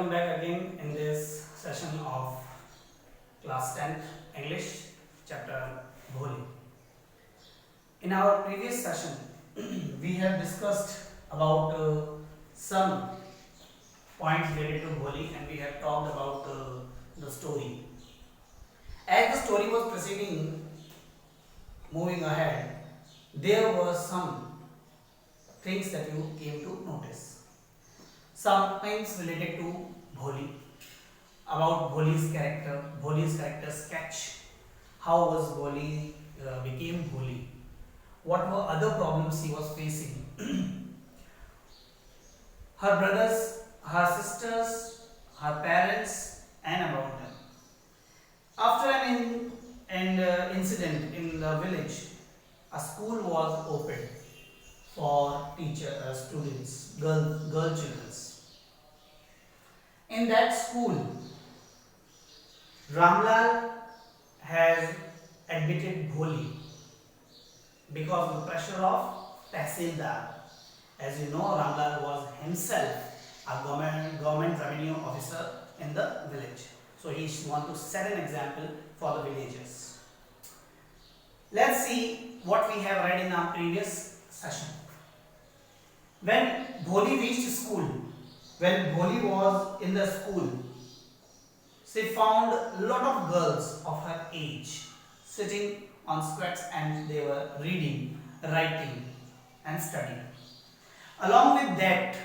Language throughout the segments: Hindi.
welcome back again in this session of class 10th English chapter Bholi. In our previous session, we have discussed about some points related to Bholi and we have talked about the story. As the story was proceeding, moving ahead, there were some things that you came to notice. Some things related to Bholi, about Bholi's character sketch, how was Bholi became Bholi, what were other problems he was facing, her brothers, her sisters, her parents, and about them. After an incident in the village, a school was opened for students, girl children. In that school, Ramlal has admitted Bholi because of the pressure of Tahsildar. As you know, Ramlal was himself a government revenue officer in the village. So he wants to set an example for the villagers. Let's see what we have read in our previous session. When Bholi reached school, when Bholi was in the school, she found a lot of girls of her age sitting on squats and they were reading, writing and studying. Along with that,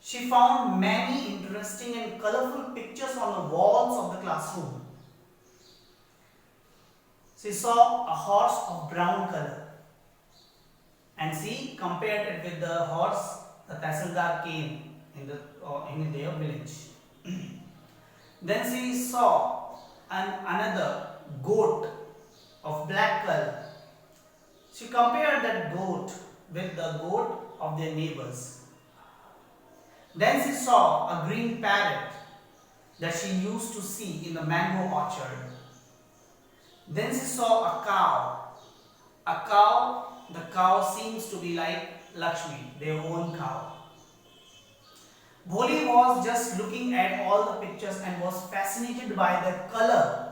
she found many interesting and colorful pictures on the walls of the classroom. She saw a horse of brown color and she compared it with the horse the Tahsildar came in their village. Then she saw another goat of black color. She compared that goat with the goat of their neighbors. Then she saw a green parrot that she used to see in the mango orchard. Then she saw a cow. The cow seems to be like Lakshmi, their own cow. Bholi was just looking at all the pictures and was fascinated by the color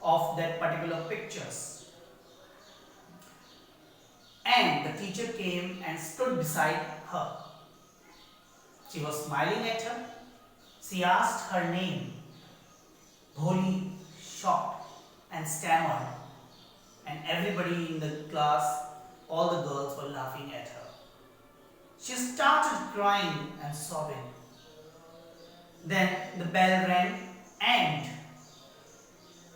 of that particular pictures. And the teacher came and stood beside her. She was smiling at her. She asked her name. Bholi shocked and stammered, and everybody in the class, all the girls were laughing at her. She started crying and sobbing. Then the bell rang and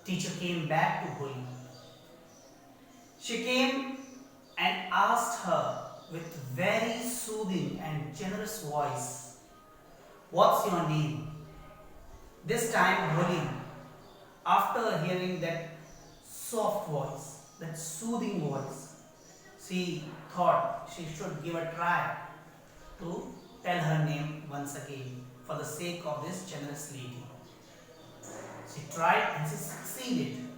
teacher came back to Bholi. She came and asked her with very soothing and generous voice, "What's your name?" This time Bholi, after hearing that soft voice, that soothing voice, she thought she should give a try to tell her name once again for the sake of this generous lady. She tried and she succeeded.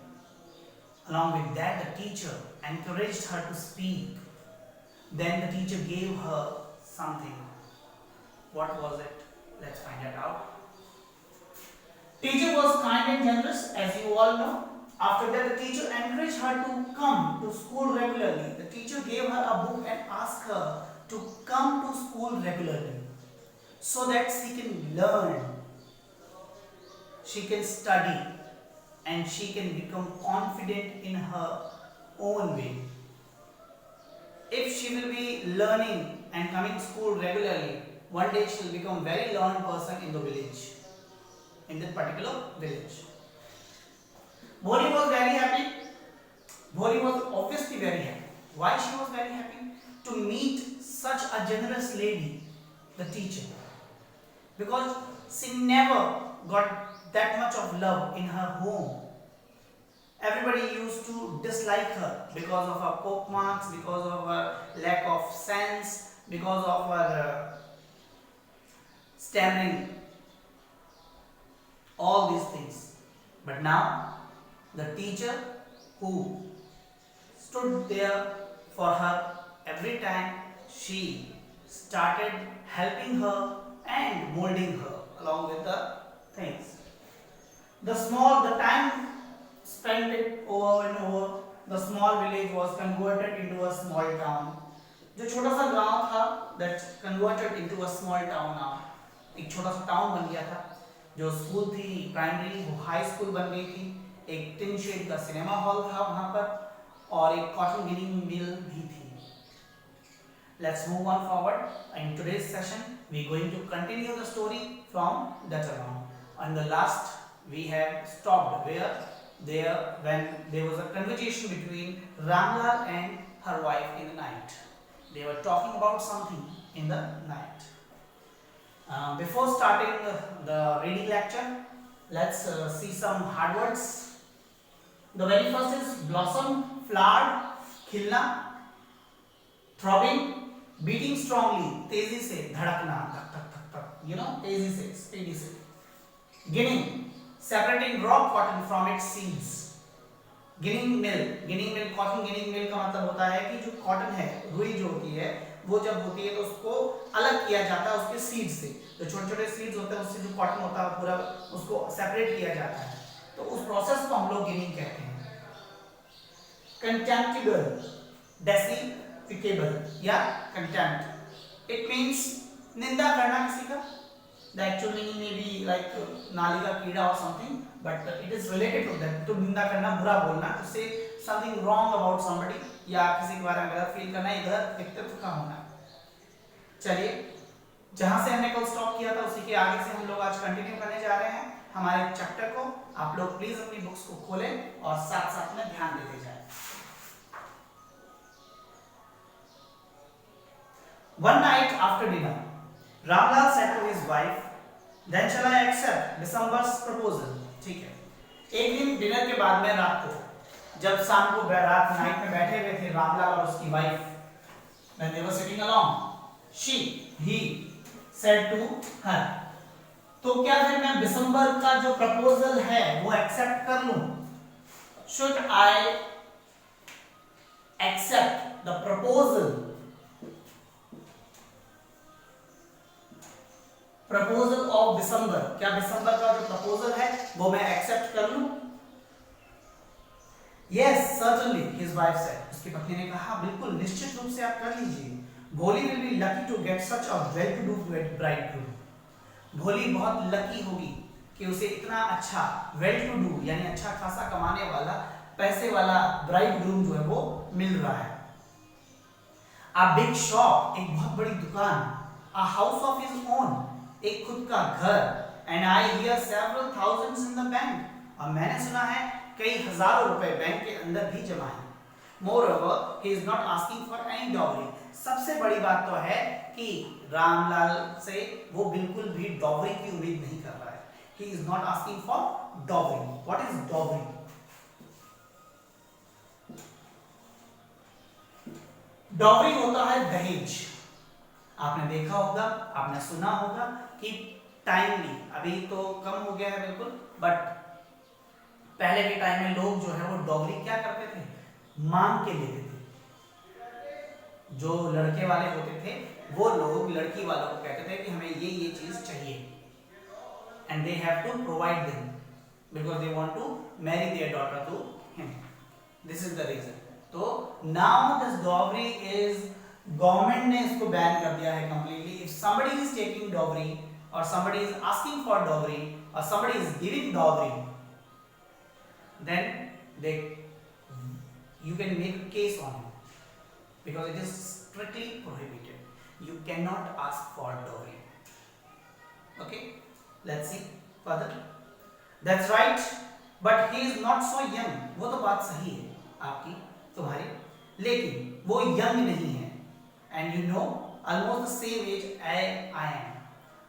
Along with that, the teacher encouraged her to speak. Then the teacher gave her something. What was it? Let's find it out. Teacher was kind and generous, as you all know. After that, the teacher encouraged her to come to school regularly. The teacher gave her a book and asked her to come to school regularly so that she can learn, she can study, and she can become confident in her own way. If she will be learning and coming to school regularly, one day she will become a very learned person in the village, in that particular village. Bholi was very happy. Bholi was obviously very happy. Why she was very happy? To meet such a generous lady, the teacher. Because she never got that much of love in her home. Everybody used to dislike her because of her poke marks, because of her lack of sense, because of her stammering, all these things. But now, the teacher who stood there for her every time, she started helping her and molding her. The time spent it over and over, the small village was converted into a small town. जो छोटा सा गांव था that converted into a small town now. एक छोटा सा टाउन बन गया था. जो स्कूल थी प्राइमरी वो हाई स्कूल बन गई थी. एक टिन शेड का सिनेमा हॉल था वहां पर और एक कॉटन गिनिंग मिल भी थी. Let's move on forward. In today's session, we are going to continue the story from that along. On the last, we have stopped where when there was a conversation between Ramlal and her wife in the night. They were talking about something in the night. Before starting the reading lecture, let's see some hard words. The very first is blossom, flowered, khilna, throbbing, beating strongly, तेजी से धड़कना, धक धक धक धक, you know, तेजी से, स्पीडी से. Ginning, separating raw cotton from its seeds. Ginning mill cotton ginning mill का मतलब होता है कि जो कॉटन है, रुई जो होती है, वो जब होती है तो उसको अलग किया जाता है उसके सीड से. जो छोटे-छोटे सीड्स होते हैं उससे जो कॉटन होता है पूरा उसको सेपरेट किया जाता है. तो उस प्रोसेस को हम लोग गिनिंग कहते हैं. कंटेम्प्टिबल, डेसी या contempt. It means निंदा करना किसी का. The actual meaning may be like नाली का कीड़ा or something, but it is related to that. तो निंदा करना, बुरा बोलना, to say something wrong about somebody या किसी के बारे में गलत फील करना, इधर व्यक्तित्व का होना. चलिए, जहाँ से हमने कल स्टॉप किया था उसी के आगे से हम लोग आज कंटिन्यू करने जा रहे हैं हमारे चैप्टर को. आप लोग प्लीज अपनी बुक्स को खोलें और साथ साथ में ध्यान देते जाएं. One night after dinner, Ramlal said to his wife, "Then shall I accept December's proposal?" ठीक है. एक दिन डिनर के बाद में रात को, जब शाम को रात नाइट में बैठे हुए थे रामलाल और उसकी wife, when they were sitting along, he said to her, तो क्या फिर मैं दिसंबर का जो प्रपोजल है वो एक्सेप्ट कर लूं? Should I accept the proposal of December? क्या दिसंबर का जो प्रपोजल है वो मैं एक्सेप्ट कर लूं? Yes, certainly, his wife said. उसकी पत्नी ने कहा, बिल्कुल निश्चित रूप से आप कर लीजिए. भोली will be lucky to get such a well-to-do bridegroom. भोली बहुत लकी होगी कि उसे इतना अच्छा well-to-do यानी अच्छा खासा कमाने वाला पैसे वाला ब्राइडग्रूम जो है वो मिल रहा है. A big shop, एक बहुत बड़ी दुकान. A house of his own, एक खुद का घर. And I hear several thousands in the bank. और मैंने सुना है कई हजारों रुपए बैंक के अंदर भी जमा है. Moreover, he is not asking for any dowry. सबसे बड़ी बात तो है कि रामलाल से वो बिल्कुल भी डॉवरी की उम्मीद नहीं कर रहा है. He is not asking for dowry. What is dowry? Dowry होता है दहेज. आपने देखा होगा, आपने सुना होगा कि टाइमली, अभी तो कम हो गया है बिल्कुल, बट पहले के टाइम में लोग जो है वो डॉवरी क्या करते थे? मांग के लेते थे. जो लड़के वाले होते थे वो लोग लड़की वालों को कहते थे कि हमें ये चीज चाहिए, and they have to provide them because they want to marry their daughter to him. This is the reason. तो now this dowry is, government ने इसको बैन कर दिया है completely. If somebody is taking dowry or somebody is asking for dowry or somebody is giving dowry, then you can make a case on it because it is strictly prohibited. You cannot ask for dowry. Okay, let's see further. That's right, but he is not so young. वो तो बात सही है आपकी, तुम्हारी, लेकिन वो यंग नहीं है. And you know, almost the same age I am.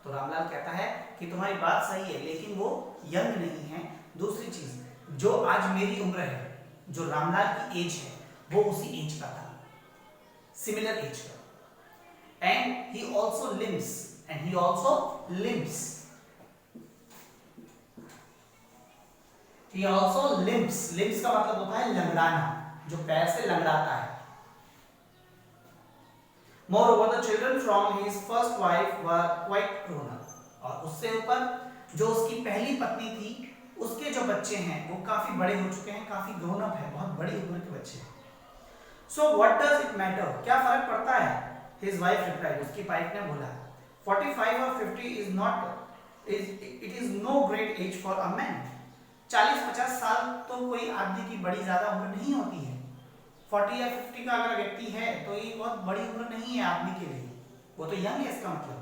तो रामलाल कहता है कि तुम्हारी बात सही है लेकिन वो यंग नहीं है. दूसरी चीज, जो आज मेरी उम्र है, जो रामलाल की एज है, वो उसी एज का था, सिमिलर एज का. And he also limps. Limps का मतलब होता है लंगड़ाना, जो पैर से लंगड़ाता है. Moreover, the children from his first wife were quite grown up. और उससे ऊपर जो उसकी पहली पत्नी थी उसके जो बच्चे हैं वो काफी बड़े हो चुके हैं, काफी ग्रोन अप है, बहुत बड़ी उम्र के बच्चे हैं। So what does it matter, क्या फर्क पड़ता है? हिज वाइफ रिप्लाइड, उसकी वाइफ ने बोला 45 और 50 is not it is no great age for a man. 40-50 साल तो कोई आदमी की बड़ी ज्यादा उम्र नहीं होती है। 40 या 50 का अगर व्यक्ति है तो ये बहुत बड़ी उम्र नहीं है आदमी के लिए, वो तो यंग है इसका मतलब।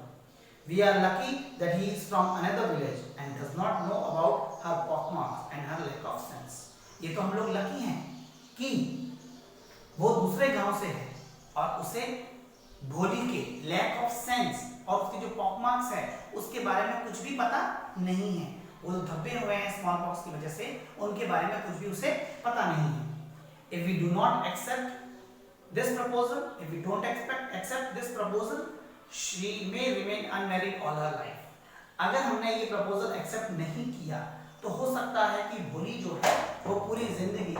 We are lucky that he is from another village and does not know about her pockmarks and her lack of sense. ये तो हम लोग लकी हैं कि वो दूसरे गांव से है और उसे भोली के लैक ऑफ सेंस और उसके जो पॉकमार्क्स है उसके बारे में कुछ भी पता नहीं है। वो धब्बे हुए हैं स्मॉल पॉक्स की वजह से, उनके बारे में कुछ भी उसे पता नहीं है। If we do not accept this proposal, if we don't accept this proposal, she may remain unmarried all her life. अगर हमने ये प्रपोजल एक्सेप्ट नहीं किया तो हो सकता है कि भोली जो है वो पूरी जिंदगी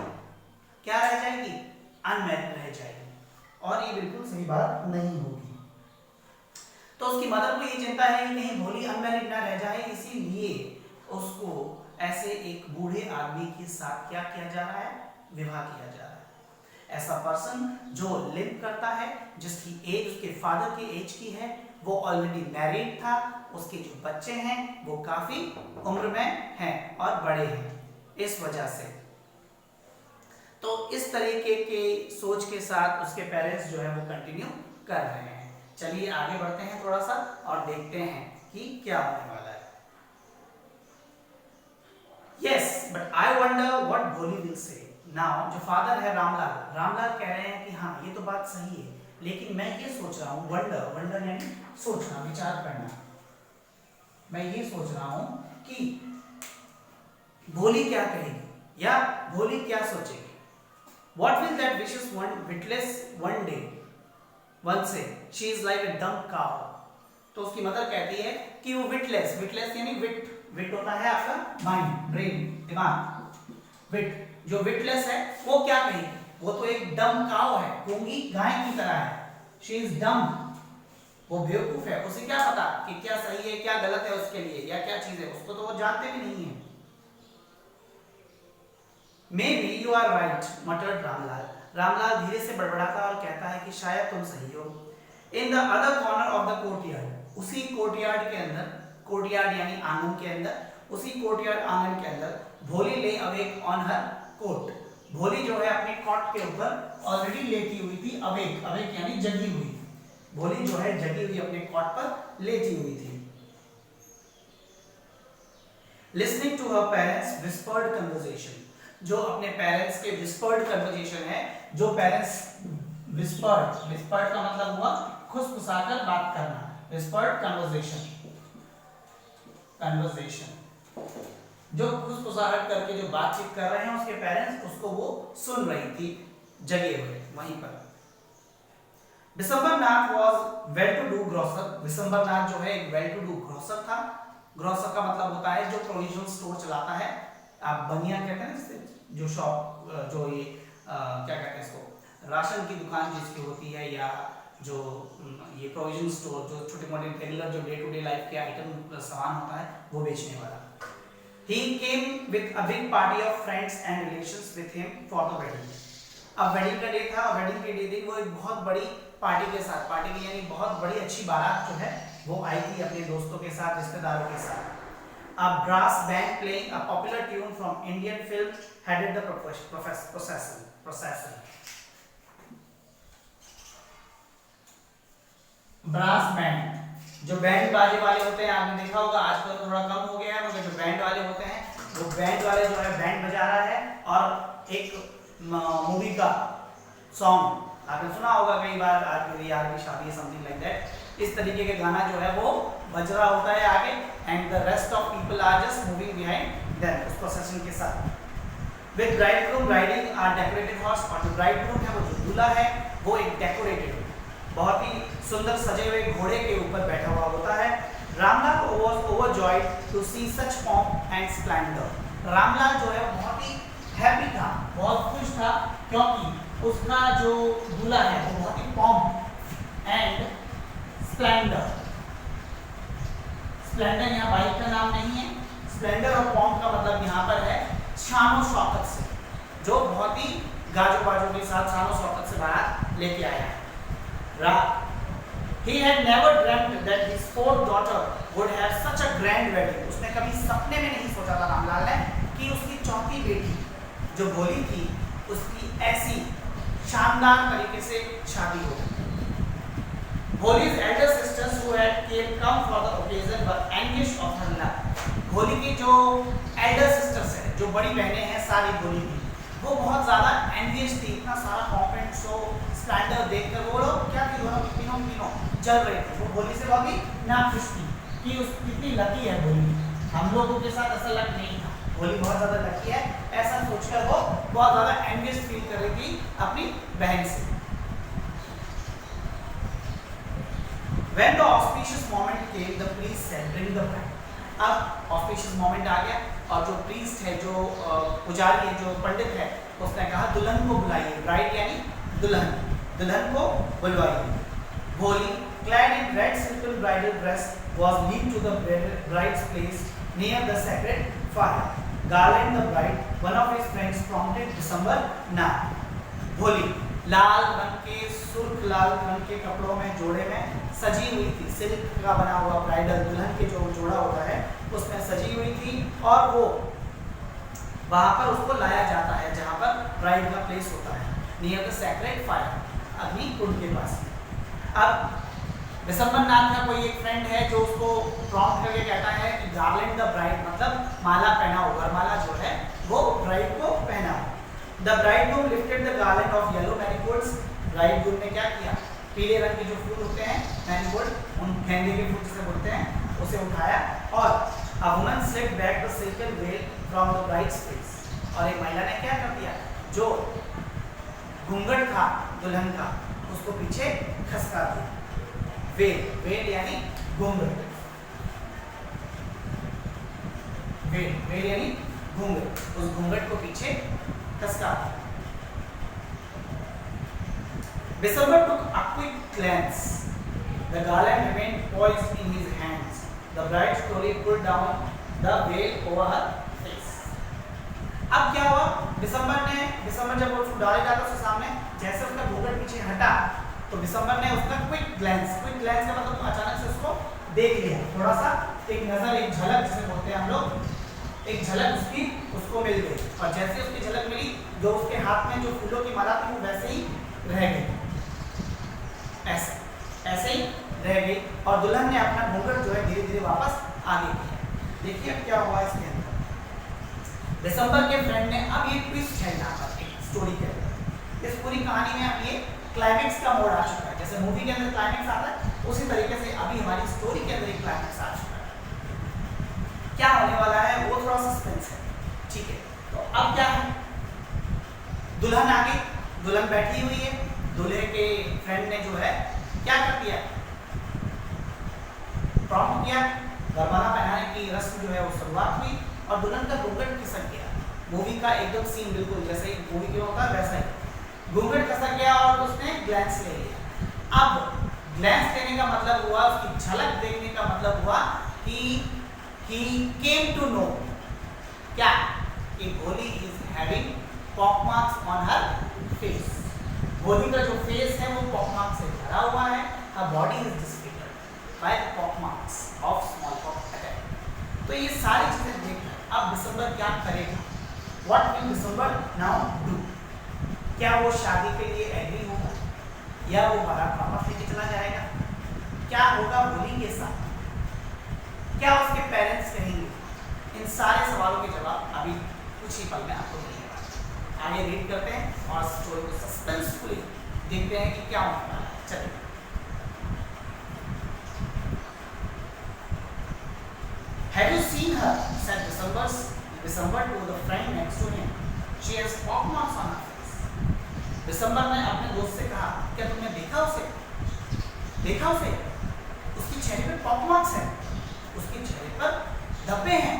क्या रह जाएगी, अनमैरिड रह जाएगी, और ये बिल्कुल सही बात नहीं होगी। तो उसकी मदर को ये चिंता है कि कहीं भोली अनमैरिड ना रह जाए, इसीलिए उसको ऐसे एक बूढ़े आदमी के साथ क्या किया जा रहा है, विवाह किया जा रहा है। ऐसा पर्सन जो लिव करता है, जिसकी एज उसके फादर की एज की है, वो ऑलरेडी मैरिड था, उसके जो बच्चे हैं वो काफी उम्र में हैं और बड़े हैं। इस वजह से तो इस तरीके के सोच के साथ उसके पेरेंट्स जो है वो कंटिन्यू कर रहे हैं। चलिए आगे बढ़ते हैं थोड़ा सा और देखते हैं कि क्या होने वाला है। Yes, but I wonder what भोली will say. नाउ जो फादर है रामलाल कह रहे हैं कि हाँ ये तो बात सही है, लेकिन मैं ये सोच रहा हूँ, वंडर यानी सोचना, विचार करना, मैं ये सोच रहा हूँ कि भोली क्या कहेगी या भोली क्या सोचेगी। What will that witless one day one say? She is like a dumb cow. तो उसकी मदर कहती है कि वो विटलेस यानी विट होता है आपका माइंड, ब्रेन, दिमाग। विट जो विटलेस है वो क्या कहेगी, वो तो एक डम काउ है, गूंगी गाय की तरह है। शी इज डम, वो बेवकूफ है, उसे क्या पता कि क्या सही है क्या गलत है उसके लिए या क्या चीज है, उसको तो वो जानते भी नहीं है। Maybe you are right, muttered Ramlal धीरे से बड़बड़ाता और कहता है कि शायद तुम सही हो। In the other corner of the courtyard, उसी कोर्टयार्ड के अंदर, कोर्टयार्ड यानी आंगन के अंदर, उसी कोर्टयार्ड आंगन के अंदर भोली ले अवेक ऑन हर कोट। भोली जो है अपने कॉट के ऊपर ऑलरेडी लेटी हुई थी, अवेक यानी जगी हुई। भोली जो है जगी हुई अपने कॉट पर लेटी हुई थी। Listening to her parents' whispered conversation, जो अपने पेरेंट्स के whispered conversation है, जो पेरेंट्स whispered का मतलब हुआ खुसफुसाकर बात करना, whispered conversation जो खुसफुसाहट करके जो बातचीत कर रहे हैं उसके पेरेंट्स, उसको वो सुन रही थी जगे हुए वहीं पर। Vishambharnath was well to do grocer. Vishambharnath जो है एक वेल टू डू ग्रोसर था। ग्रोसर का मतलब होता है जो प्रोविजन स्टोर चलाता है, आप बनिया कहते हैं इससे, जो शॉप जो ये क्या कहते हैं इसको, राशन की दुकान जिसकी होती है, या जो ये प्रोविजन स्टोर जो छोटे मोटे रेगुलर जो डे टू डे लाइफ के आइटम सामान होता है वो बेचने वाला। He came with a big party of friends and relations with him for the wedding. अब वेडिंग का डे था, वेडिंग के डे वो एक बहुत बड़ी पार्टी के साथ, पार्टी की यानी बहुत बड़ी अच्छी बारात जो है वो आई थी अपने दोस्तों के साथ, रिश्तेदारों के साथ। A brass band playing a popular tune from Indian film headed the procession. Brass band, जो बैंड बाजे वाले होते हैं, आपने देखा होगा आजकल तो थोड़ा कम हो गया है, मगर जो बैंड वाले होते हैं वो बैंड वाले जो है बैंड बजा रहा है और एक मूवी का सॉन्ग आपने सुना होगा कई बार, आज मेरी यार की शादी है, समथिंग लाइक दैट, इस तरीके के गाना जो है वो बज रहा होता है आगे, and the rest of people are just moving behind them उस प्रोसेशन के साथ। With bridegroom riding a decorated horse, और जो ब्राइडग्रूम है वो जो दूल्हा है वो एक डेकोरेटेड बहुत ही सुंदर सजे हुए घोड़े के ऊपर बैठा हुआ होता है। Ramlal was overjoyed to see such pomp and splendor. Ramlal जो है बहुत ही हैप्पी था, बहुत खुश था, क्योंकि उसका जो दूल्हा है वो बहुत ही pomp and splendor, स्प्लेंडर यहाँ बाइक का नाम नहीं है, स्प्लेंडर और पॉम्प का मतलब यहाँ पर है शानो शौकत से, जो बहुत ही गाजो बाजो के साथ शानो शौकत से बारात लेके आया है। He had never dreamt that his fourth daughter would have such a grand wedding. उसने कभी सपने में नहीं सोचा था रामलाल ने कि उसकी चौथी बेटी जो भोली थी उसकी ऐसी शानदार तरीके से शादी हो। Bholi's elder sisters who had come for the occasion were envious of her luck. भोली की जो elder sisters हैं, जो बड़ी बहनें हैं सारी भोली की, वो बहुत ज़्यादा envious थी। इतना सारा कॉम्पेंट शो स्प्लेंडर देखकर वो लोग क्या थी, दोनों तीनों जल रहे थे। वो भोली से बहुत ही नाखुश थी कि उस कितनी लकी है भोली, हम लोगों के साथ ऐसा लक नहीं था, भोली बहुत ज़्यादा लकी है, ऐसा सोचकर वो बहुत ज़्यादा एनवियस फील कर रही थी अपनी बहन से। When the auspicious moment came, the priest said, "Bring the bride." अब auspicious moment आ गया और जो priest है, जो पुजारी है, जो पंडित है, उसने कहा दुल्हन को बुलाइए, ब्राइड यानी दुल्हन को बुलवाइए। भोली, clad in red silken bridal dress, was led to the bride's place near the sacred fire. Garland the bride, one of his friends prompted December now. भोली लाल रंग के, सुर्ख लाल रंग के कपड़ों में, जोड़े में सजी हुई थी, सिल्क का बना हुआ ब्राइडल दुल्हन के जो जोड़ा होता है उसमें सजी हुई थी, और वो वहां पर उसको लाया जाता है जहां पर ब्राइड का प्लेस होता है, नियर द सैक्रेड फायर, अग्नि कुंड के पास। अब दिसंबर नाथ का कोई एक फ्रेंड है जो उसको प्रॉम्प्ट करके कहता है कि गार्लैंड द ब्राइड, मतलब माला पहनाओ, वरमाला जो है वो ब्राइड को पहनाओ। The bridegroom lifted the garland of yellow marigolds, bridegroom ने क्या किया, पीले रंग के जो फूल होते हैं मैरीगोल्ड, उन गेंदे के फूल जिसे बोलते हैं, उसे उठाया, और a woman slipped back the silken veil from the bride's face, और एक महिला ने क्या कर दिया, जो घूंघट था दुल्हन का उसको पीछे खसका दिया। वेल यानी घूंघट, वेल यानी घूंघट, उस घूंघट को पीछे खसका दिया। December took a quick glance. The garland remained poised in his hands. The bride slowly pulled down the veil over her face. अब क्या हुआ, दिसंबर जब वो डालेगा तो उसके सामने जैसे उसका घूंघट पीछे हटा तो दिसंबर ने उसका क्विक ग्लैंस का मतलब अचानक से उसको देख लिया, थोड़ा सा एक नजर, एक झलक जिसे बोलते हैं हम लोग, एक झलक उसको मिल गई, और जैसे उसकी झलक मिली जो उसके हाथ में जो फूलों की माला थी वो वैसे ही रह गई, ऐसे ही रह गई, और दुल्हन ने अपना घूंघट जो है धीरे धीरे वापस आगे किया। देखिए अब क्या हुआ इसके अंदर, दिसंबर के फ्रेंड ने, अब ये ट्विस्ट है यहाँ पर एक स्टोरी के अंदर, इस पूरी कहानी में अब ये क्लाइमेक्स का मोड आ चुका है, जैसे मूवी के अंदर क्लाइमेक्स आता है उसी तरीके से अभी हमारी स्टोरी के अंदर एक क्लाइमेक्स आ चुका है। क्या होने वाला है वो थोड़ा सस्पेंस है, ठीक है। तो अब क्या है, दुल्हन आ गई, दुल्हन बैठी हुई है, दूल्हे के फ्रेंड ने जो है क्या कर दिया, प्रॉम्प्ट किया, वरमाला पहनाने की रस्म जो है वो शुरुआत हुई, और दुल्हन का घूंघट खिसक गया। मूवी का एकदम सीन बिल्कुल जैसे मूवी के होता है वैसा ही, घूंघट खसक गया और उसने ग्लैंस ले लिया। अब ग्लैंस लेने का मतलब हुआ, उसकी झलक देखने का मतलब हुआ कि he came to know क्या, कि भोली is having pock marks on her face, भोली का जो फेस है वो pock marks से भरा हुआ है, her body is disfigured by pock marks of smallpox attack। तो ये सारी चीजें देखकर अब दिसंबर क्या करेगा, what will December now do, क्या वो शादी के लिए एग्री होगा या वो बारात वापस लेके चला जाएगा, क्या होगा भोली के साथ, क्या उसके पेरेंट्स कहेंगे, इन सारे सवालों के जवाब अभी कुछ ही पल में आपको मिलेगा। आगे रीड करते हैं और स्टोरी को सस्पेंसफुली देखते हैं कि क्या होने वाला है। चलिए, Have you seen her? said December to the friend next to him. She has pock marks on her face. दिसंबर ने अपने दोस्त से कहा, क्या तुमने देखा उसे? उसकी चेहरे पे पॉक मार्क्स हैं, उसके चेहरे पर धब्बे हैं।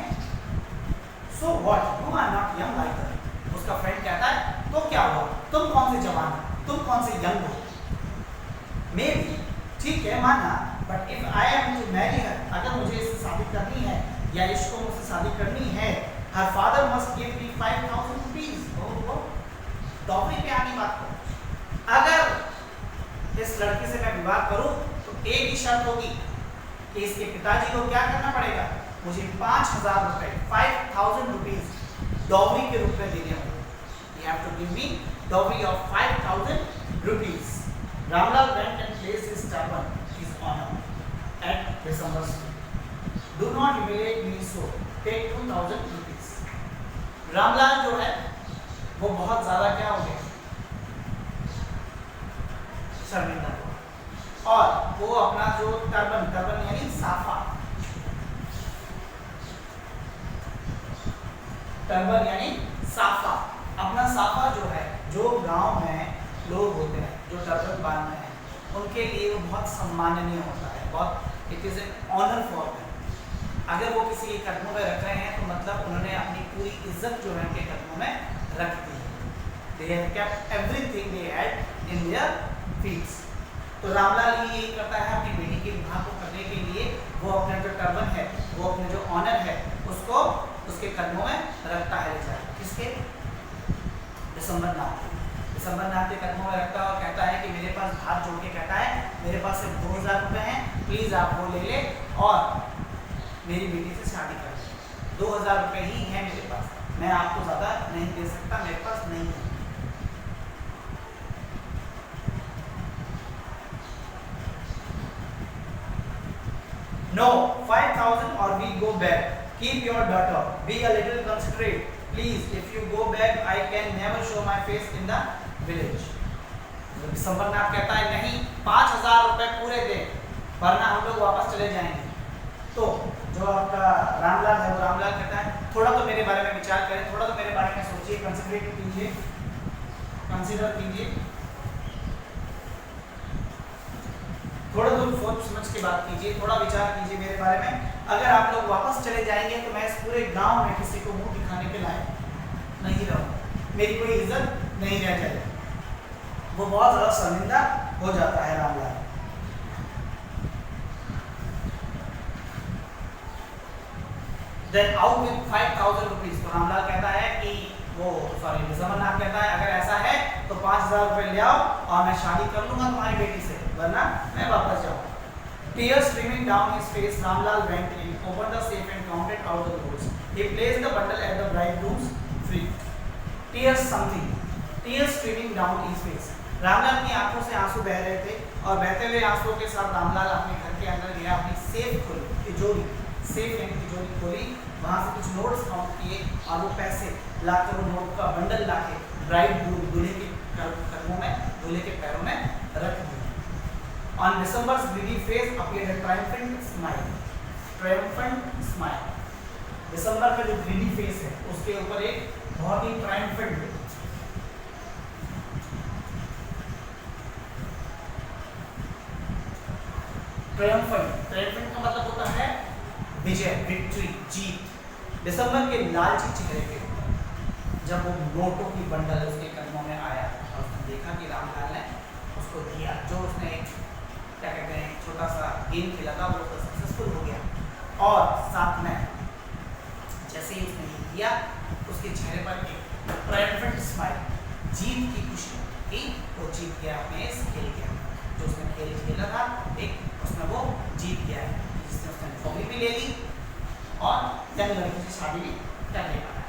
So what? You are not young like her. उसका फ्रेंड कहता है, तो क्या हुआ? तुम कौन से जवान हो? तुम कौन से यंग हो? Maybe, ठीक है माना, but if I am to marry her, अगर मुझे इससे शादी करनी है, या इसको मुझसे शादी करनी है, her father must give me 5,000 rupees। तो डॉक्टरी पे आनी बात को, अगर इस लड़की से मैं विवाह करूं तो एक ही शर्त होगी कि इसके पिताजी को क्या करना पड़ेगा, मुझे 5,000 रुपए 5,000 रुपीज डॉवरी के रूप में देने होंगे। You have to give me dowry of 5,000 rupees। Ramlal went and placed his turban, his honor, at December street। Do not humiliate me so, take 2,000 rupees। Ramlal जो है वो बहुत ज्यादा क्या हो गया, शर्मिंदा हुआ, और वो अपना जो टर्बन यानी साफा, टर्बन यानी साफा, अपना साफा जो है, जो गांव में लोग होते हैं जो टर्बन बांधते हैं उनके लिए वो बहुत सम्माननीय होता है, बहुत it is an honour for them. अगर वो किसी के कदमों में रख रहे हैं तो मतलब उन्होंने अपनी पूरी इज्जत जो है उनके कदमों में रख दी है। They have kept everything they had in their feets. तो रामलाल यही करता है अपनी बेटी के विवाह को करने के लिए, वो अपना जो टर्बन है, वो अपने जो ऑनर है उसको उसके कदमों में रखता है, किसके, दिसंबर नाथ के कदमों में रखता है और कहता है कि मेरे पास हाथ जोड़ के कहता है मेरे पास सिर्फ 2,000 रुपए हैं, प्लीज आप वो ले ले और मेरी बेटी से शादी कर ले। 2,000 रुपए ही है मेरे पास, मैं आपको ज्यादा नहीं दे सकता, मेरे पास नहीं है। No, 5,000 or we go back। Keep your daughter, be a little considerate। Please, if you go back, I can never show my face in the village। दिसंबर नाथ कहता है नहीं, 5,000 रुपए पूरे दे वरना हम लोग वापस चले जाएंगे। तो जो आपका रामलाल है वो रामलाल कहता है थोड़ा तो मेरे बारे में विचार करें, थोड़ा तो मेरे बारे में सोचिए, कंसिडर कीजिए, थोड़ा तो सोच समझ के बात कीजिए, थोड़ा विचार कीजिए मेरे बारे में। अगर आप लोग वापस चले जाएंगे तो मैं इस पूरे गांव में किसी को मुंह दिखाने के लायक नहीं रहूंगा, मेरी कोई इज्जत नहीं रह जाएगी। वो बहुत ज्यादा शर्मिंदा हो जाता है Ramlal. Then out with 5,000 rupees। तो रामलाल कहता है कि दिसंबर नाथ कहता है अगर ऐसा है तो 5,000 रुपए ले आओ और मैं शादी कर लूंगा तुम्हारी बेटी से, वरना मैं वापस जाऊंगा। Tears streaming down his face, Ramlal went in, opened the safe and counted out the goods। He placed the bundle at the bridegroom's feet। Tears streaming down his face। Ramlal की आंखों से आंसू बह रहे थे और बहते हुए आंसुओं के साथ रामलाल अपने घर के अंदर गया, अपनी सेफ खोली, तिजोरी, सेफ यानी तिजोरी खोली, वहां से कुछ नोट्स काउंट किए और वो पैसे लाकर वो नोट का बंडल लाके ब्राइड दूल्हे के कदमों में, दूल्हे के पैरों में रख दिया। On December's greedy face appeared a triumphant smile। दिसंबर का जो greedy face है उसके ऊपर एक बहुत ही triumphant का मतलब होता है विजय, विक्ट्री, जीत। दिसंबर के लालची चेहरे पे जब वो नोटों की बंडल उसके कदमों में आया और उसने देखा कि रामलाल ने उसको दिया, जो उसने क्या कहते हैं छोटा सा गेम खेला था वो सक्सेसफुल हो गया और साथ में जैसे ही उसने ये किया उसके चेहरे पर एक ट्रायम्फेंट स्माइल, जीत की खुशी कि वो जीत गया अपने इस खेल के अंदर, जो उसने खेल खेला था एक उसमें वो जीत गया है, जिसने उसने ट्रॉफी भी ले ली और यंग लड़की से शादी भी कर ले पाया।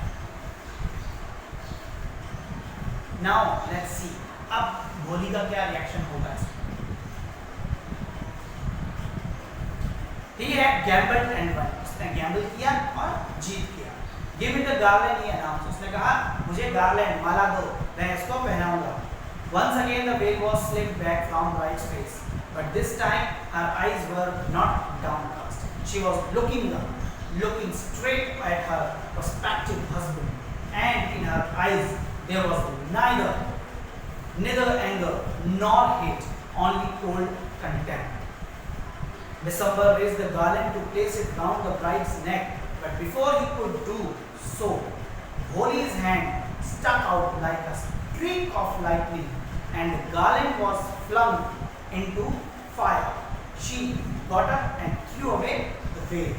नाउ लेट्स सी अब भोली का क्या रिएक्शन होगा इसमें। He had gambled and won। उसने गैम्बल किया और जीत गया। Give me the garland, he announced। उसने कहा मुझे गार्लैंड, माला दो, मैं इसको पहनाऊंगा। Once again the veil was slipped back from bride's face, but this time her eyes were not downcast। She was looking straight at her prospective husband, and in her eyes there was neither anger nor hate, only cold contempt। December raised the garland to place it round the bride's neck, but before he could do so, Bholi's hand stuck out like a streak of lightning, and the garland was flung into fire। She got up and threw away the veil।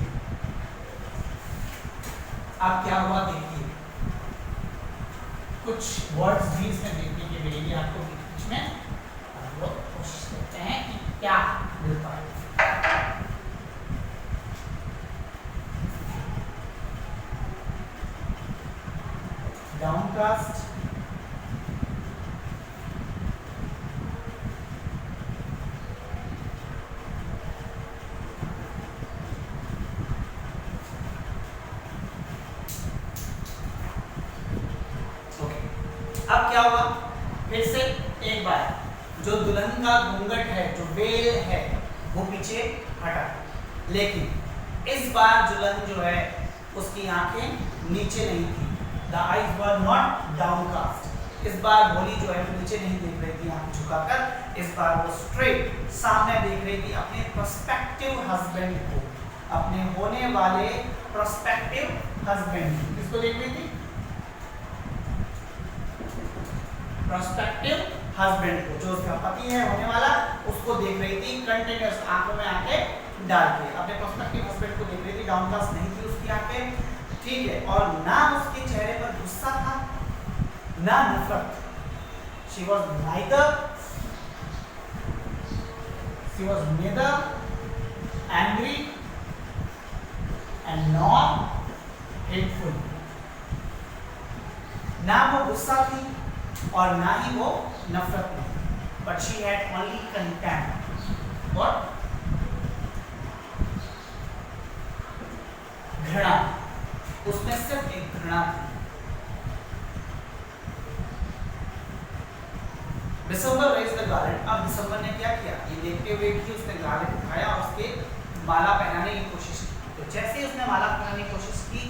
अब क्या हुआ देखिए, कुछ वर्ड्स भी इसमें देखने के मिलेंगे आपको बीच में, अब वो कोशिश करते हैं कि क्या मिलता है। डाउनकास्ट, अब क्या हुआ, फिर से एक बार जो दुल्हन का घूंघट है, जो वेल है, वो पीछे हटा, लेकिन इस बार दुल्हन जो है उसकी आंखें नीचे नहीं थी, the eyes were not downcast. इस बार भोली जो है नीचे नहीं देख रही थी आंखें झुकाकर, इस बार वो स्ट्रेट सामने देख रही थी अपने प्रोस्पेक्टिव हस्बैंड को, अपने होने वाले प्रोस्पेक्टिव हस्बैंड को। किसको देख रही थी? प्रोस्पेक्टिव हस्बैंड को, जो उसका पति है होने वाला, उसको देख रही थी कंटिन्यूअस आंखों में आंखें डाल के, अपने प्रोस्पेक्टिव हस्बैंड को देख रही थी, डाउनकास्ट नहीं थी उसकी आंखें, ठीक है। और ना उसके चेहरे पर गुस्सा था ना नफरत, she was neither angry and nor hateful, ना वो गुस्सा थी और ना ही वो नफरत में, but she had only contempt. What? घृणा, उसमें सिर्फ एक घृणा थी। दिसंबर raised the garland, अब दिसंबर ने क्या किया, ये देखते हुए कि उसने गार्लेंड उठाया और उसके माला पहनाने की कोशिश की। तो जैसे ही उसने माला पहनाने की कोशिश की,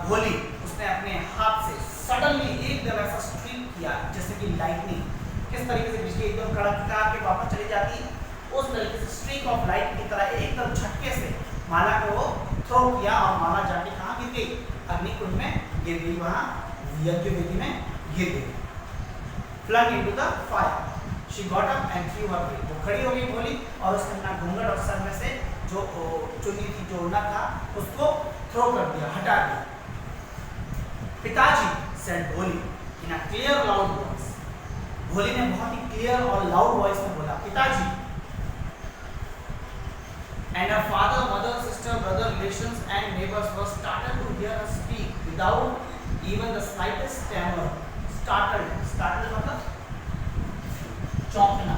भोली उसने अपने हाथ से सडनली एकदम ऐसा स्ट्रीक किया जैसे कि लाइटनिंग, किस तरीके से बिजली एकदम कड़कता के वापस चली जाती है, उस तरीके से स्ट्रीक ऑफ लाइट की तरह एकदम झटके से माला को वो थ्रो किया और माला जाके कहाँ गिर गई? अग्निकुंड में गिर गई, वहाँ यज्ञ वेदी में गिर गई। Flung into the fire, she got up and threw her veil, वो खड़ी हो गई भोली और उसने अपना घूंघट और सर में से जो चुन्नी थी, जो ओढ़ना था, उसको थ्रो कर दिया, हटा दिया। पिताजी सेड भोली इन अ क्लियर लाउड वॉइस, भोली ने बहुत ही क्लियर और लाउड वॉइस में बोला पिताजी। And her father, mother, sister, brother, relations and neighbors were startled to hear her speak without even the slightest tremor. Startled मतलब चौंकना,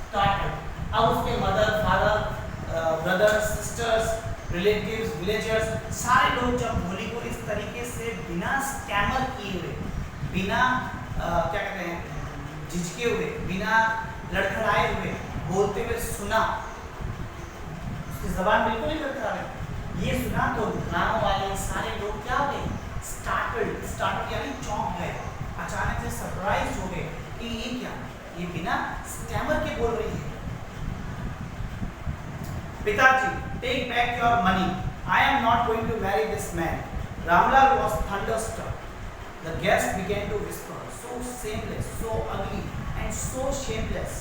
startled। अब उसके mother, father, brothers, sisters, relatives, villagers, सारे लोग जब भोली को इस तरीके से बिना स्टैमर किए हुए, बिना क्या कहते हैं, झिझके हुए, बिना लड़खड़ाए हुए बोलते हुए सुना, उसकी जबान बिल्कुल नहीं लड़खड़ा रही, ये सुना तो गाँव वाले सारे लोग क्या हो गए? स्टार्टल्ड यानी चौंक गए, अचानक से सरप्राइज हो गए कि ये क्या, ये बिना स्टैमर के बोल रही है। पिताजी, take back your money, I am not going to marry this man. Ramlal was thunderstruck. The guest began to whisper, so shameless, so ugly, and so shameless.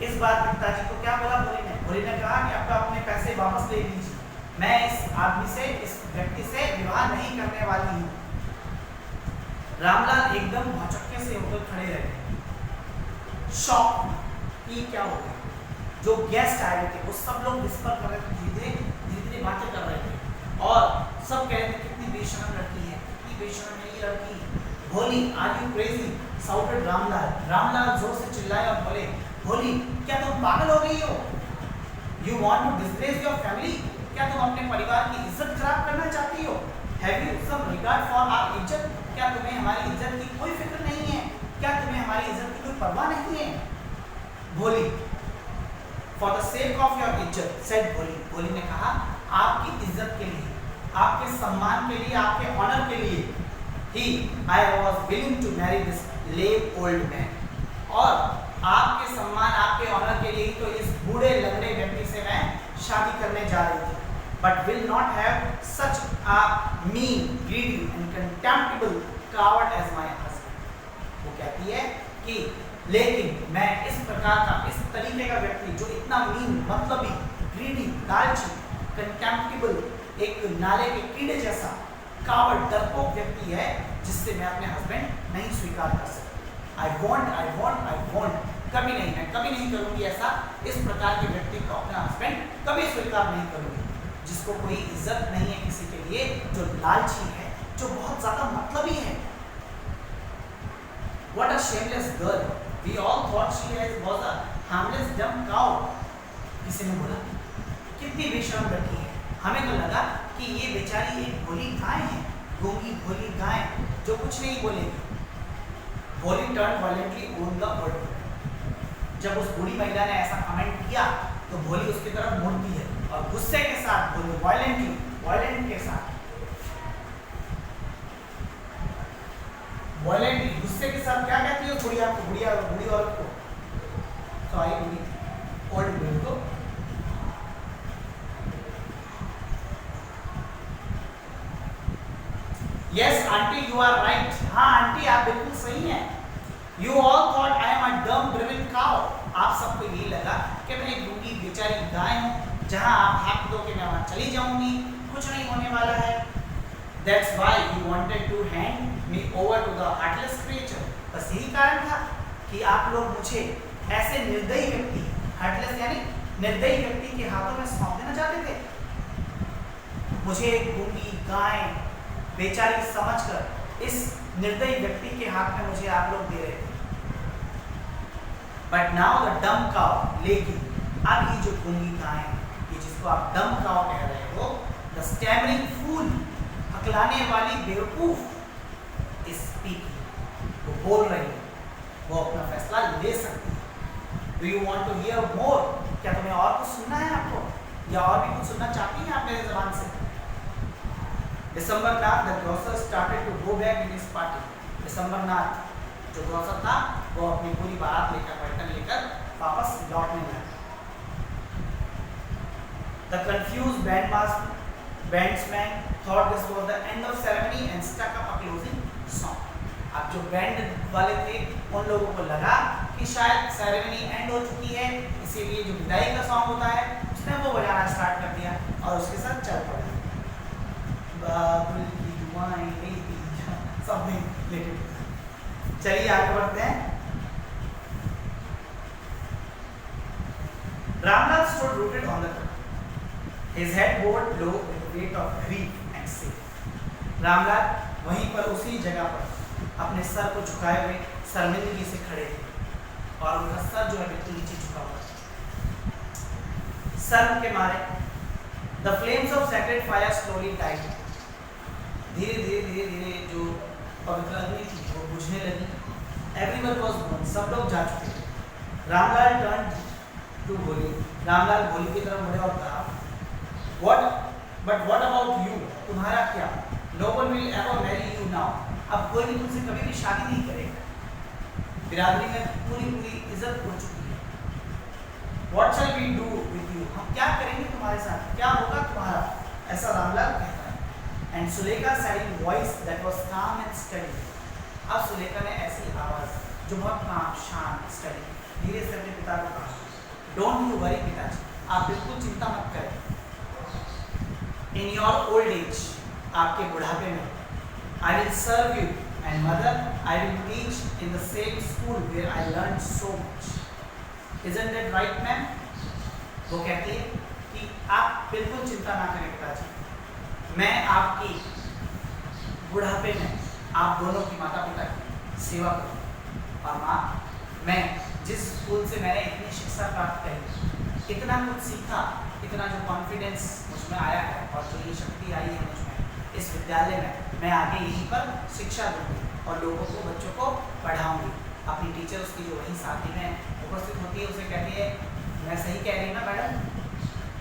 इस बार पिताजी को क्या बोला भोली ने? भोली ने कहा कि आपका अपने पैसे वापस ले लीजिए, मैं इस आदमी से, इस व्यक्ति से विवाह नहीं करने वाली हूँ। रामलाल एकदम भौचक्के से होकर खड़े रहे, शॉक कि क्या हो गया। जो गेस्ट आए हुए थे वो सब लोग विस्पर कर रहे थे, धीरे-धीरे बातें कर रहे थे और सब कह रहे थे कितनी बेशरम लड़की है, कितनी बेशरम है ये लड़की। Bholi, are you crazy? Shouted Ramlal. Ramlal जोर से चिल्लाए और बोले, भोली क्या तुम पागल हो गई हो? You want to disgrace your family? क्या तुम अपने परिवार की इज्जत खराब करना चाहती हो? Have you some regard for our इज्जत? क्या तुम्हें हमारी इज्जत की कोई फिक्र नहीं है? क्या तुम्हें हमारी इज्जत की कोई परवाह नहीं है? भोली, for the sake of your इज्जत, सेड भोली। भोली ने कहा, आपकी इज्जत के लिए, आपके सम्मान के लिए, आपके ऑनर के लिए ही I was willing to marry this lame old man, और आपके सम्मान, आपके ऑनर के लिए ही तो इस बूढ़े लंगड़े व्यक्ति से मैं शादी करने जा रही थी, but will not have such a mean, greedy and contemptible coward as my husband. वो कहती है कि लेकिन मैं इस प्रकार का, इस तरीके का व्यक्ति जो इतना मीन, मतलबी, ग्रीडी, लालची कंटेम्प्टेबल, एक नाले के कीड़े जैसा कावर्ड, डरपोक व्यक्ति है जिससे मैं अपने हस्बैंड नहीं स्वीकार कर सकती। आई वॉन्ट, कभी नहीं, मैं कभी नहीं करूंगी ऐसा। इस प्रकार के व्यक्ति को अपना हस्बैंड कभी स्वीकार नहीं करूंगी, जिसको कोई इज्जत नहीं है किसी के लिए, जो लालची है, जो बहुत ज्यादा मतलबी है। What a shameless girl! We all thought she was a harmless dumb cow. किसी ने बोला कितनी बेशर्म लड़की है। हमें तो लगा कि ये बेचारी एक भोली गाय है, गूंगी भोली गाय जो कुछ नहीं बोलेगी। भोली turned violently on the word. जब उस बूढ़ी महिला ने ऐसा कमेंट किया तो भोली उसकी तरफ मुड़ती है और गुस्से के साथ भोली वायलेंटली गुस्से के साथ क्या कहती है बूढ़ी औरत को, सॉरी ओल्ड लेडी को, yes aunty you are right, हाँ आंटी आप बिल्कुल सही हैं। You all thought I am a dumb driven cow, आप सबको यही लगा कि मैं एक गूंगी बेचारी गाय हूँ, जहाँ आप हाँक दो कि मैं वहाँ चली जाऊंगी, कुछ नहीं होने वाला है। That's why you wanted to hand me over to the heartless creature. बस यही कारण था कि आप लोग मुझे ऐसे निर्दयी व्यक्ति, heartless यानी निर्दयी व्यक्ति के हाथों में सौंप देना चाहते थे। मुझे एक गूंगी गाय बेचारी समझकर इस निर्दयी व्यक्ति के हाथ में मुझे आप लोग दे रहे थे। But now the dumb cow, लेकिन अब ये जो गूंगी गाय है, ये जिसको आप dumb cow कह रहे हो, the stammering fool, हकलाने वाली बेवकूफ, इस स्पीकिंग, वो बोल रही है, वो अपना फैसला ले सकती है। Do you want to hear more? क्या तुम्हें और कुछ सुनना है आपको, या और भी कुछ सुनना चाहती हैं आप मेरे ज़बान से? Decembernath, the grocer started to go back in his party. Decembernath, जो ग्रोसर था, वो अपनी पूरी बारात लेकर, बर्तन लेकर वापस लौटने लगा। The confused bandsman thought this was the end of ceremony and stuck up a closing song. अब जो बैंड वाले थे उन लोगों को लगा कि शायद सेरेमनी एंड हो चुकी है, इसीलिए जो विदाई का सॉन्ग होता है उसने वो बजाना स्टार्ट कर दिया और उसके साथ चल पड़ा। बाबुल की दुआएं लेती समथिंग रिलेटेड। चलिए आगे बढ़ते हैं। Ramlal stood rooted on the ground. His head bowed low with the weight of grief and sin. Ramlal वहीं पर उसी जगह पर अपने सर को झुकाए हुए शर्मिंदगी से खड़े थे और उनका सर जो है बिल्कुल नीचे झुका हुआ था। शर्म के मारे The flames of sacred fire slowly died. धीरे धीरे जो पवित्र अग्नि थी वो बुझने लगी। Everyone was gone. सब लोग जा चुके थे। रामलाल turned to भोली। रामलाल भोली की तरफ मुड़े और कहा But what about you? तुम्हारा क्या? No one will ever marry you now. अब कोई भी तुमसे कभी भी शादी नहीं करेगा। बिरादरी में पूरी इज्जत हो चुकी है। What shall we do with you? हम क्या करेंगे तुम्हारे साथ? क्या होगा तुम्हारा? ऐसा रामलाल कहता है। And Sulekha said in voice that was calm and steady. अब सुलेखा ने ऐसी आवाज जो बहुत काम, शांत, steady, धीरे से अपने पिता को कहा Don't you worry पिताजी, आप बिल्कुल चिंता मत करें। In your old age, आपके बुढ़ापे में, I will serve you and mother, I will teach in the same school where I learned so much. Isn't that right, ma'am? वो कहती है कि आप बिल्कुल चिंता ना करें पिताजी, मैं आपकी बुढ़ापे में आप दोनों की माता पिता की सेवा करूँ और माँ, मैं जिस स्कूल से मैंने इतनी शिक्षा प्राप्त करी, इतना कुछ सीखा, इतना जो कॉन्फिडेंस मुझमें आया है और जो ये शक्ति आई है मुझमें, इस विद्यालय में मैं आगे यहीं पर शिक्षा दूंगी और लोगों को, बच्चों को पढ़ाऊंगी। अपनी टीचर उसकी जो वहीं साथी में उपस्थित होती है उसे कहती है, मैं सही कह रही हूँ ना madam?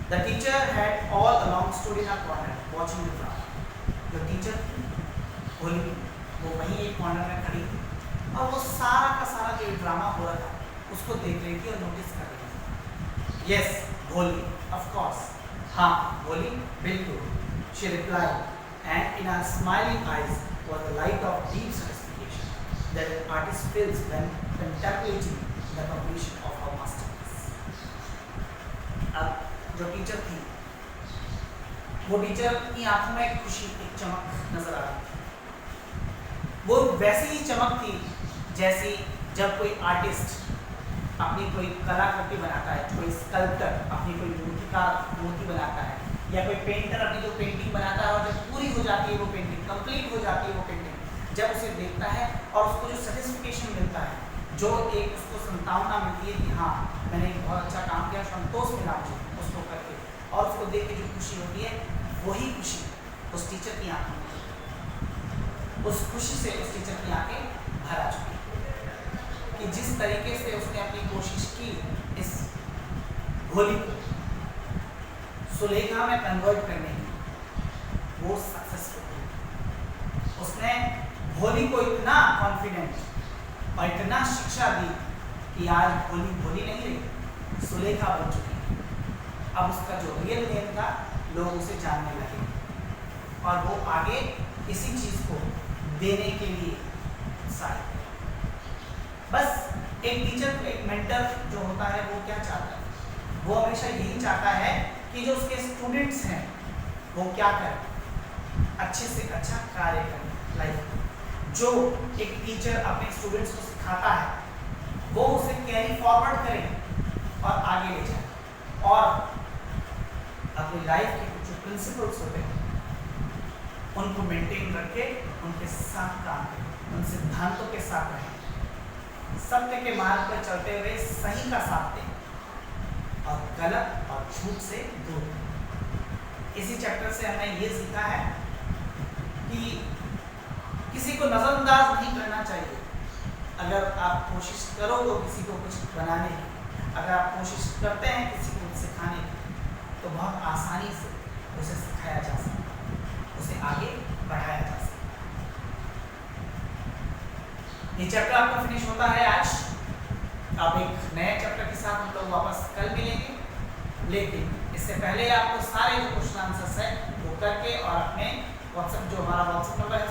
The teacher had all along stood in a corner watching the drama. जो टीचर भोली वो वहीं एक कॉर्नर में खड़ी थी और वो सारा का सारा जो ड्रामा हो रहा था उसको देख रही थी और नोटिस कर रही थी। Yes, भोली, of course. हाँ, भोली, बिल्कुल. She replied, and in her smiling eyes was the light of deep satisfaction that an artist feels when contemplating the completion of her masterpiece. अब जो टीचर थी वो टीचर की आंखों में एक खुशी, एक चमक नजर आ रही। वो वैसी ही चमक थी जैसी जब कोई आर्टिस्ट अपनी कोई कलाकृति बनाता है, कोई स्कल्पटर अपनी कोई मूर्ति बनाता है, या कोई पेंटर अपनी जो पेंटिंग बनाता है और जब पूरी हो जाती है वो पेंटिंग, कंप्लीट हो जाती है वो पेंटिंग, जब उसे देखता है और उसको जो सेटिस्फिकेशन मिलता है, जो एक उसको संतावना मिलती है कि हाँ मैंने एक बहुत अच्छा काम किया, संतोष मिला मुझे उसको करके, और उसको देख के जो खुशी होती है, वही खुशी उस टीचर की आंखों में, उस खुशी से उस टीचर की आंखें भर आ चुकी कि जिस तरीके से उसने अपनी कोशिश की इस भोली को सुलेखा में कन्वर्ट करने की, वो सक्सेसफुल हुई। उसने भोली को इतना कॉन्फिडेंट और इतना शिक्षा दी कि आज भोली भोली नहीं रही, सुलेखा बन चुकी है। अब उसका जो रियल नेम था लोग उसे जानने लगे और वो आगे इसी चीज को देने के लिए उत्साहित है। बस एक टीचर, एक मेंटर जो होता है वो क्या चाहता है? वो हमेशा यही चाहता है कि जो उसके स्टूडेंट्स हैं वो क्या करें, अच्छे से अच्छा कार्य करें लाइफ में। जो एक टीचर अपने स्टूडेंट्स को सिखाता है वो उसे कैरी फॉरवर्ड करे और आगे ले जाए और अपनी लाइफ के कुछ प्रिंसिपल्स होते हैं उनको मेंटेन करके उनके साथ काम करें, उन सिद्धांतों के साथ रहें, सत्य के मार्ग पर चलते हुए सही का साथ दें और गलत और झूठ से दूर। इसी चैप्टर से हमने ये सीखा है कि किसी को नजरअंदाज नहीं करना चाहिए। अगर आप कोशिश करो तो किसी को कुछ बनाने की, अगर आप कोशिश करते हैं किसी को सिखाने की, तो बहुत आसानी से उसे सिखाया जा सकता है, उसे आगे बढ़ाया जा सकता है। ये चैप्टर आपका फिनिश होता है आज। अब एक नए चैप्टर के साथ हम लोग वापस कल मिलेंगे, लेकिन इससे पहले आपको सारे जो क्वेश्चन आंसर्स है वो करके और अपने व्हाट्सएप, जो हमारा व्हाट्सएप नंबर है